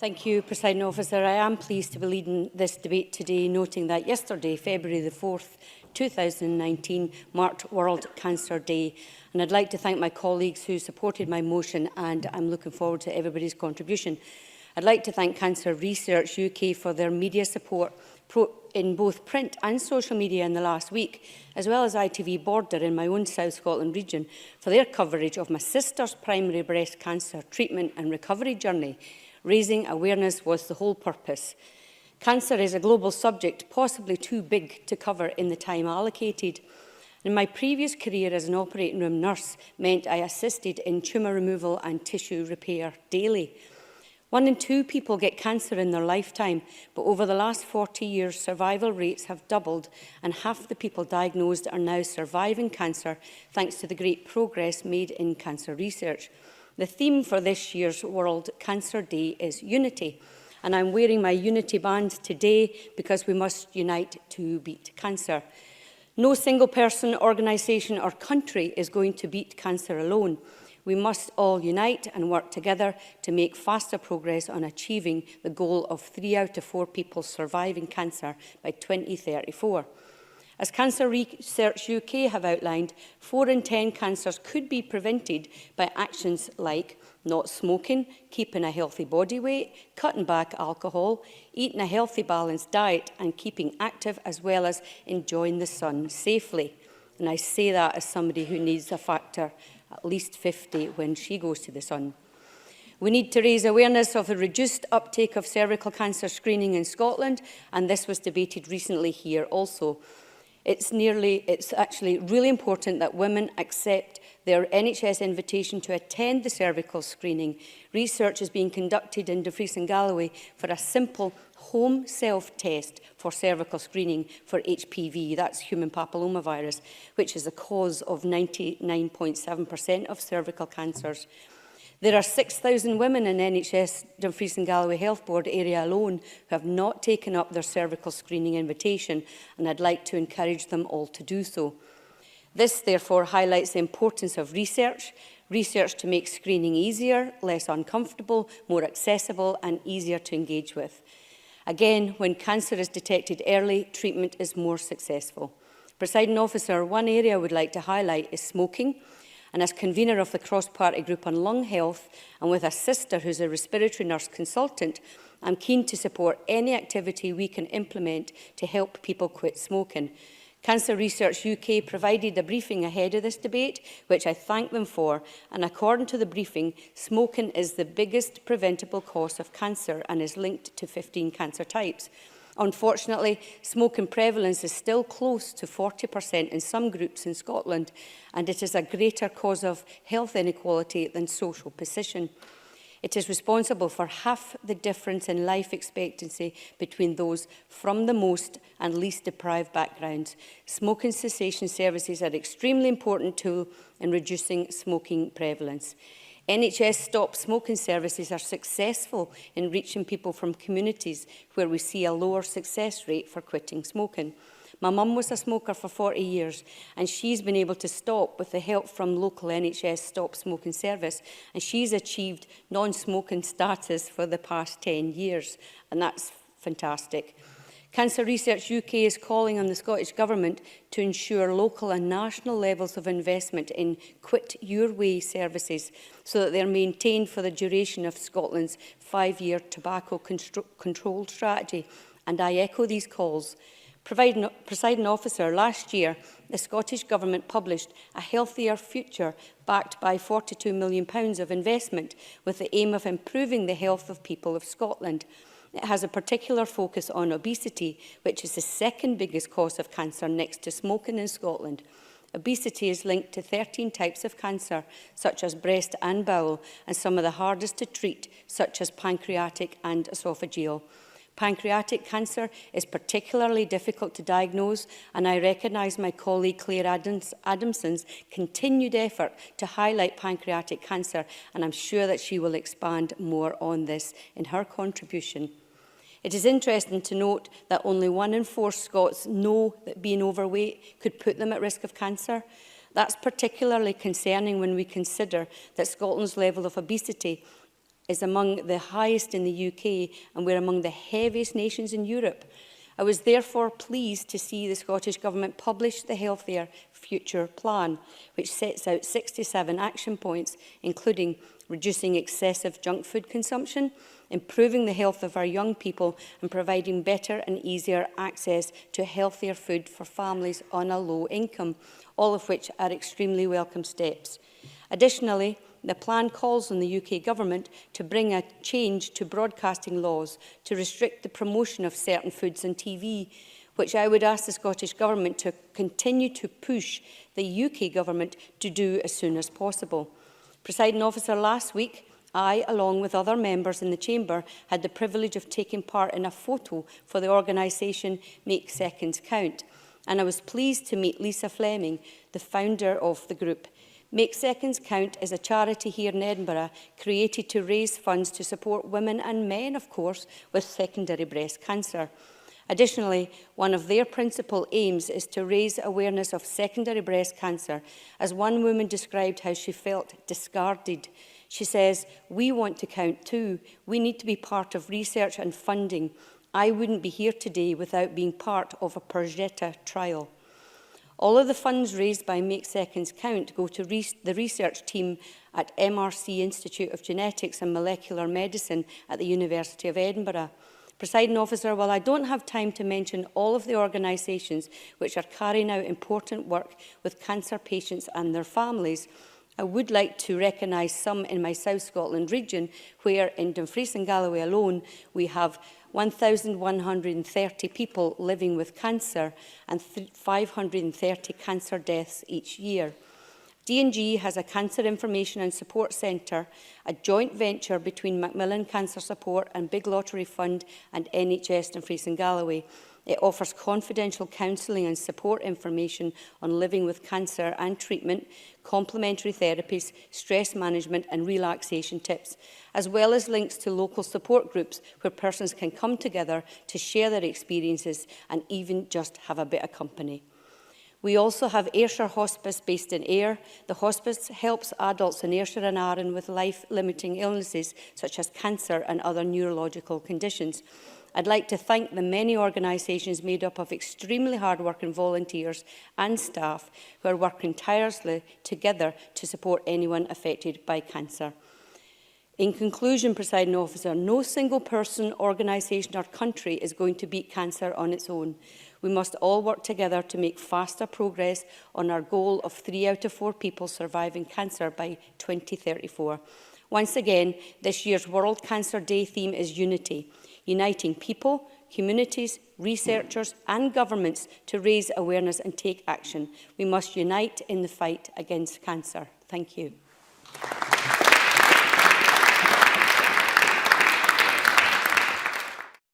Thank you, Presiding Officer. I am pleased to be leading this debate today, noting that yesterday, February the 4th, 2019, marked World Cancer Day. And I'd like to thank my colleagues who supported my motion, and I'm looking forward to everybody's contribution. I'd like to thank Cancer Research UK for their media support in both print and social media in the last week, as well as ITV Border in my own South Scotland region for their coverage of my sister's primary breast cancer treatment and recovery journey. Raising awareness was the whole purpose. Cancer is a global subject, possibly too big to cover in the time allocated. In my previous career as an operating room nurse meant I assisted in tumour removal and tissue repair daily. 1 in 2 people get cancer in their lifetime, but over the last 40 years, survival rates have doubled, and half the people diagnosed are now surviving cancer, thanks to the great progress made in cancer research. The theme for this year's World Cancer Day is unity, and I'm wearing my unity band today because we must unite to beat cancer. No single person, organisation or country is going to beat cancer alone. We must all unite and work together to make faster progress on achieving the goal of 3 out of 4 people surviving cancer by 2034. As Cancer Research UK have outlined, 4 in 10 cancers could be prevented by actions like not smoking, keeping a healthy body weight, cutting back alcohol, eating a healthy balanced diet and keeping active, as well as enjoying the sun safely. And I say that as somebody who needs a factor at least 50 when she goes to the sun. We need to raise awareness of the reduced uptake of cervical cancer screening in Scotland, and this was debated recently here also. It's actually really important that women accept their NHS invitation to attend the cervical screening. Research is being conducted in Dumfries and Galloway for a simple home self-test for cervical screening for HPV, that's human papillomavirus, which is the cause of 99.7% of cervical cancers. There are 6,000 women in NHS Dumfries and Galloway Health Board area alone who have not taken up their cervical screening invitation, and I'd like to encourage them all to do so. This, therefore, highlights the importance of research to make screening easier, less uncomfortable, more accessible and easier to engage with. Again, when cancer is detected early, treatment is more successful. Presiding Officer, one area I would like to highlight is smoking. And as convener of the cross-party group on lung health, and with a sister who's a respiratory nurse consultant, I'm keen to support any activity we can implement to help people quit smoking. Cancer Research UK provided a briefing ahead of this debate, which I thank them for, and according to the briefing, smoking is the biggest preventable cause of cancer and is linked to 15 cancer types. Unfortunately, smoking prevalence is still close to 40% in some groups in Scotland, and it is a greater cause of health inequality than social position. It is responsible for half the difference in life expectancy between those from the most and least deprived backgrounds. Smoking cessation services are an extremely important tool in reducing smoking prevalence. NHS Stop Smoking services are successful in reaching people from communities where we see a lower success rate for quitting smoking. My mum was a smoker for 40 years and she's been able to stop with the help from local NHS Stop Smoking service, and she's achieved non-smoking status for the past 10 years, and that's fantastic. Cancer Research UK is calling on the Scottish Government to ensure local and national levels of investment in Quit Your Way services so that they are maintained for the duration of Scotland's 5-year tobacco control strategy. And I echo these calls. Presiding Officer, last year the Scottish Government published A Healthier Future, backed by £42 million of investment with the aim of improving the health of people of Scotland. It has a particular focus on obesity, which is the second biggest cause of cancer next to smoking in Scotland. Obesity is linked to 13 types of cancer, such as breast and bowel, and some of the hardest to treat, such as pancreatic and esophageal. Pancreatic cancer is particularly difficult to diagnose, and I recognise my colleague Claire Adamson's continued effort to highlight pancreatic cancer, and I'm sure that she will expand more on this in her contribution. It is interesting to note that only 1 in 4 Scots know that being overweight could put them at risk of cancer. That's particularly concerning when we consider that Scotland's level of obesity is among the highest in the UK, and we're among the heaviest nations in Europe. I was therefore pleased to see the Scottish Government publish the Healthier Future Plan, which sets out 67 action points, including reducing excessive junk food consumption, improving the health of our young people, and providing better and easier access to healthier food for families on a low income, all of which are extremely welcome steps. Additionally, the plan calls on the UK Government to bring a change to broadcasting laws to restrict the promotion of certain foods on TV, which I would ask the Scottish Government to continue to push the UK Government to do as soon as possible. Presiding Officer, last week, I, along with other members in the Chamber, had the privilege of taking part in a photo for the organisation Make Seconds Count, and I was pleased to meet Lisa Fleming, the founder of the group. Make Seconds Count is a charity here in Edinburgh created to raise funds to support women and men, of course, with secondary breast cancer. Additionally, one of their principal aims is to raise awareness of secondary breast cancer, as one woman described how she felt discarded. She says, "We want to count too. We need to be part of research and funding. I wouldn't be here today without being part of a Perjeta trial." All of the funds raised by Make Seconds Count go to the research team at MRC Institute of Genetics and Molecular Medicine at the University of Edinburgh. Presiding Officer, while I don't have time to mention all of the organisations which are carrying out important work with cancer patients and their families, I would like to recognise some in my South Scotland region, where in Dumfries and Galloway alone we have 1,130 people living with cancer and 530 cancer deaths each year. D&G has a Cancer Information and Support Centre, a joint venture between Macmillan Cancer Support and Big Lottery Fund and NHS Dumfries and Galloway. It offers confidential counselling and support information on living with cancer and treatment, complementary therapies, stress management and relaxation tips, as well as links to local support groups where persons can come together to share their experiences and even just have a bit of company. We also have Ayrshire Hospice based in Ayr. The hospice helps adults in Ayrshire and Arran with life-limiting illnesses such as cancer and other neurological conditions. I'd like to thank the many organisations made up of extremely hard-working volunteers and staff who are working tirelessly together to support anyone affected by cancer. In conclusion, Presiding Officer, no single person, organisation or country is going to beat cancer on its own. We must all work together to make faster progress on our goal of 3 out of 4 people surviving cancer by 2034. Once again, this year's World Cancer Day theme is unity, uniting people, communities, researchers and governments to raise awareness and take action. We must unite in the fight against cancer. Thank you.